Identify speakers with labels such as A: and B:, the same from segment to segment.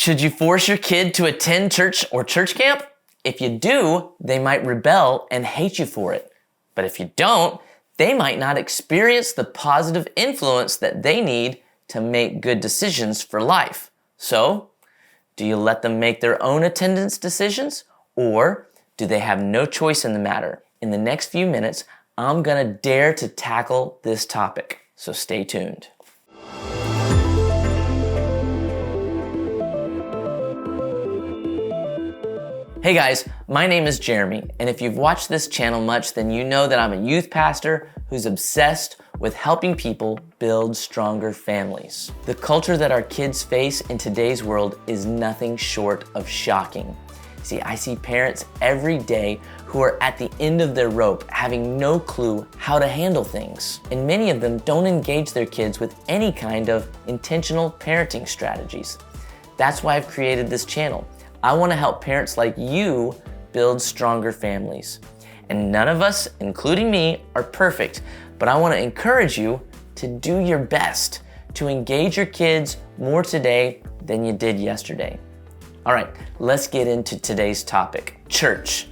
A: Should you force your kid to attend church or church camp? If you do, they might rebel and hate you for it. But if you don't, they might not experience the positive influence that they need to make good decisions for life. So, do you let them make their own attendance decisions, or do they have no choice in the matter? In the next few minutes, I'm gonna dare to tackle this topic, so stay tuned. Hey guys, my name is Jeremy, and if you've watched this channel much, then you know that I'm a youth pastor who's obsessed with helping people build stronger families. The culture that our kids face in today's world is nothing short of shocking. See, I see parents every day who are at the end of their rope, having no clue how to handle things. And many of them don't engage their kids with any kind of intentional parenting strategies. That's why I've created this channel. I want to help parents like you build stronger families. And none of us, including me, are perfect, but I want to encourage you to do your best to engage your kids more today than you did yesterday. All right, let's get into today's topic, church.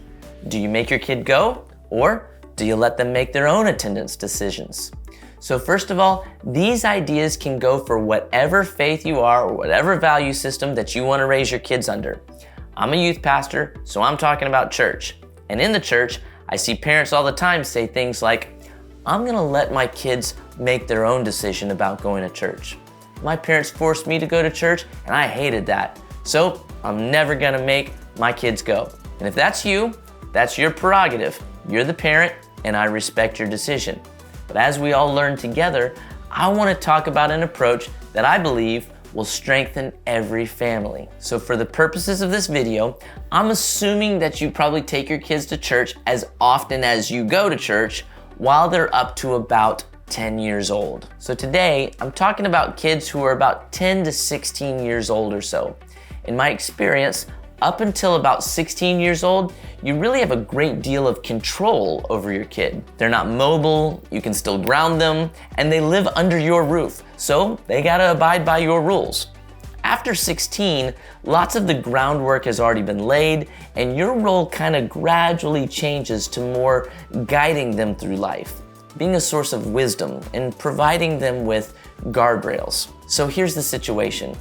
A: Do you make your kid go, or do you let them make their own attendance decisions? So first of all, these ideas can go for whatever faith you are or whatever value system that you want to raise your kids under. I'm a youth pastor, so I'm talking about church. And in the church, I see parents all the time say things like, I'm gonna let my kids make their own decision about going to church. My parents forced me to go to church and I hated that. So I'm never gonna make my kids go. And if that's you, that's your prerogative. You're the parent and I respect your decision. But as we all learn together, I want to talk about an approach that I believe will strengthen every family. So for the purposes of this video, I'm assuming that you probably take your kids to church as often as you go to church while they're up to about 10 years old. So today, I'm talking about kids who are about 10 to 16 years old or so. In my experience, up until about 16 years old, you really have a great deal of control over your kid. They're not mobile, you can still ground them, and they live under your roof, so they gotta abide by your rules. After 16, lots of the groundwork has already been laid, and your role kind of gradually changes to more guiding them through life, being a source of wisdom and providing them with guardrails. So here's the situation.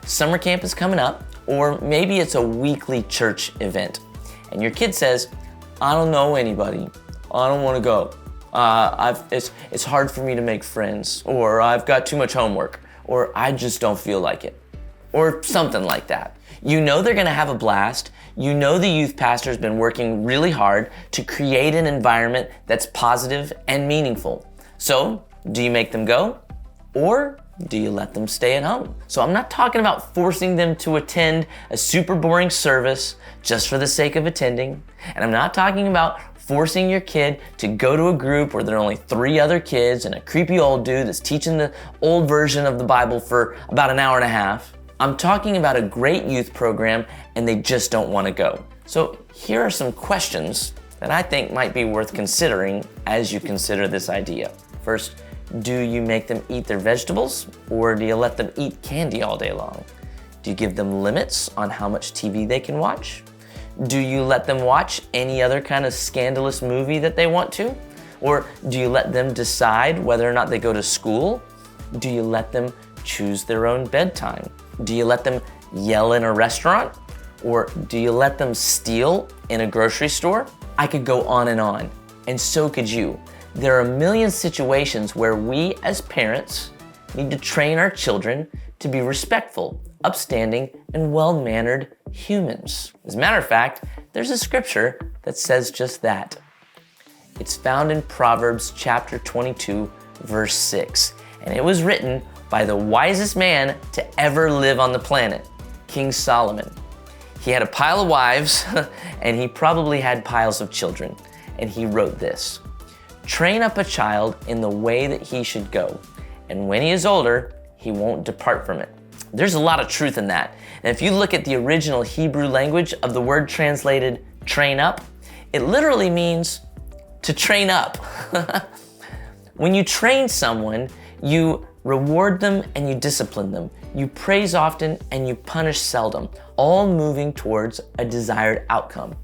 A: Summer camp is coming up, or maybe it's a weekly church event, and your kid says, I don't know anybody, I don't want to go. It's hard for me to make friends, or I've got too much homework, or I just don't feel like it, or something like that. You know they're gonna have a blast. You know the youth pastor's been working really hard to create an environment that's positive and meaningful. So, do you make them go, or do you let them stay at home? So I'm not talking about forcing them to attend a super boring service just for the sake of attending. And I'm not talking about forcing your kid to go to a group where there are only 3 other kids and a creepy old dude that's teaching the old version of the Bible for about an hour and a half. I'm talking about a great youth program and they just don't want to go. So here are some questions that I think might be worth considering as you consider this idea. First, do you make them eat their vegetables, or do you let them eat candy all day long? Do you give them limits on how much TV they can watch? Do you let them watch any other kind of scandalous movie that they want to? Or do you let them decide whether or not they go to school? Do you let them choose their own bedtime? Do you let them yell in a restaurant? Or do you let them steal in a grocery store? I could go on, and so could you. There are a million situations where we as parents need to train our children to be respectful, upstanding, and well-mannered humans. As a matter of fact, there's a scripture that says just that. It's found in Proverbs chapter 22, verse 6, and it was written by the wisest man to ever live on the planet, King Solomon. He had a pile of wives, and he probably had piles of children, and he wrote this. Train up a child in the way that he should go, and when he is older, he won't depart from it. There's a lot of truth in that. And if you look at the original Hebrew language of the word translated train up, it literally means to train up. When you train someone, you reward them and you discipline them. You praise often and you punish seldom, all moving towards a desired outcome.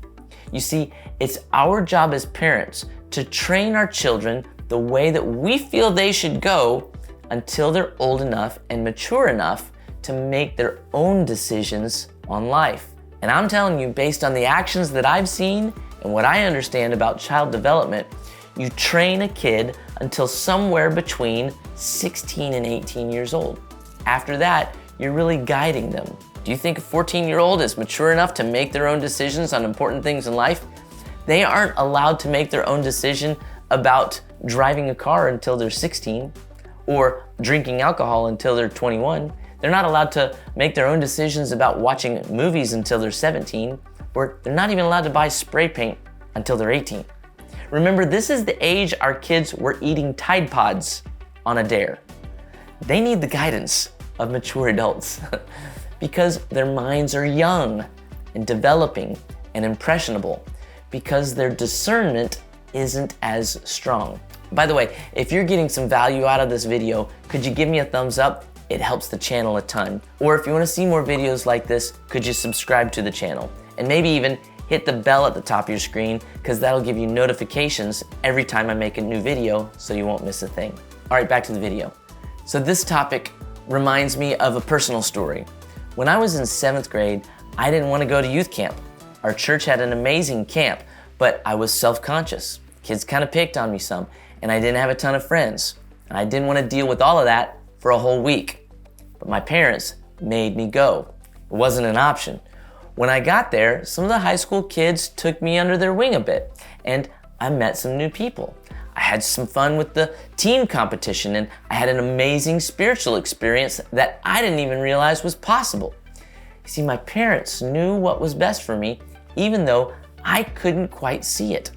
A: You see, it's our job as parents to train our children the way that we feel they should go until they're old enough and mature enough to make their own decisions on life. And I'm telling you, based on the actions that I've seen and what I understand about child development, you train a kid until somewhere between 16 and 18 years old. After that, you're really guiding them. Do you think a 14-year-old is mature enough to make their own decisions on important things in life? They aren't allowed to make their own decision about driving a car until they're 16 or drinking alcohol until they're 21. They're not allowed to make their own decisions about watching movies until they're 17, or they're not even allowed to buy spray paint until they're 18. Remember, this is the age our kids were eating Tide Pods on a dare. They need the guidance of mature adults because their minds are young and developing and impressionable, because their discernment isn't as strong. By the way, if you're getting some value out of this video, could you give me a thumbs up? It helps the channel a ton. Or if you want to see more videos like this, could you subscribe to the channel? And maybe even hit the bell at the top of your screen, because that'll give you notifications every time I make a new video so you won't miss a thing. All right, back to the video. So this topic reminds me of a personal story. When I was in 7th grade, I didn't want to go to youth camp. Our church had an amazing camp, but I was self-conscious. Kids kind of picked on me some, and I didn't have a ton of friends. And I didn't want to deal with all of that for a whole week. But my parents made me go. It wasn't an option. When I got there, some of the high school kids took me under their wing a bit, and I met some new people. I had some fun with the team competition, and I had an amazing spiritual experience that I didn't even realize was possible. You see, my parents knew what was best for me, even though I couldn't quite see it.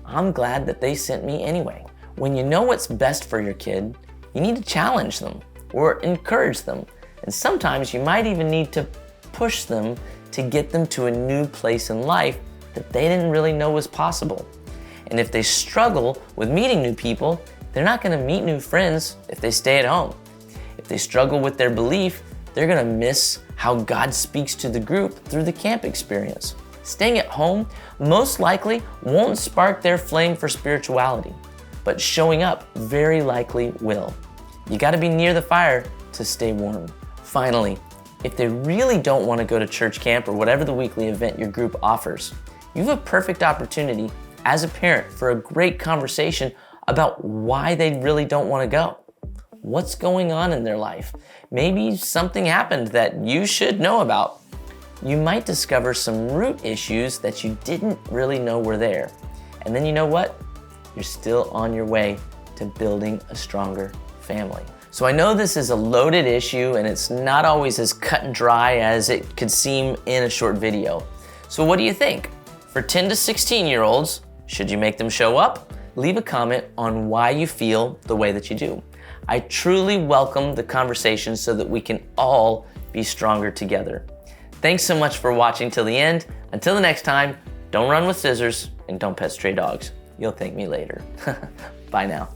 A: I'm glad that they sent me anyway. When you know what's best for your kid, you need to challenge them or encourage them. And sometimes you might even need to push them to get them to a new place in life that they didn't really know was possible. And if they struggle with meeting new people, they're not gonna meet new friends if they stay at home. If they struggle with their belief, they're gonna miss how God speaks to the group through the camp experience. Staying at home most likely won't spark their flame for spirituality, but showing up very likely will. You gotta be near the fire to stay warm. Finally, if they really don't want to go to church camp or whatever the weekly event your group offers, you have a perfect opportunity as a parent for a great conversation about why they really don't want to go. What's going on in their life? Maybe something happened that you should know about. You might discover some root issues that you didn't really know were there. And then you know what? You're still on your way to building a stronger family. So I know this is a loaded issue and it's not always as cut and dry as it could seem in a short video. So what do you think? For 10 to 16-year-olds, should you make them show up? Leave a comment on why you feel the way that you do. I truly welcome the conversation so that we can all be stronger together. Thanks so much for watching till the end. Until the next time, don't run with scissors and don't pet stray dogs. You'll thank me later. Bye now.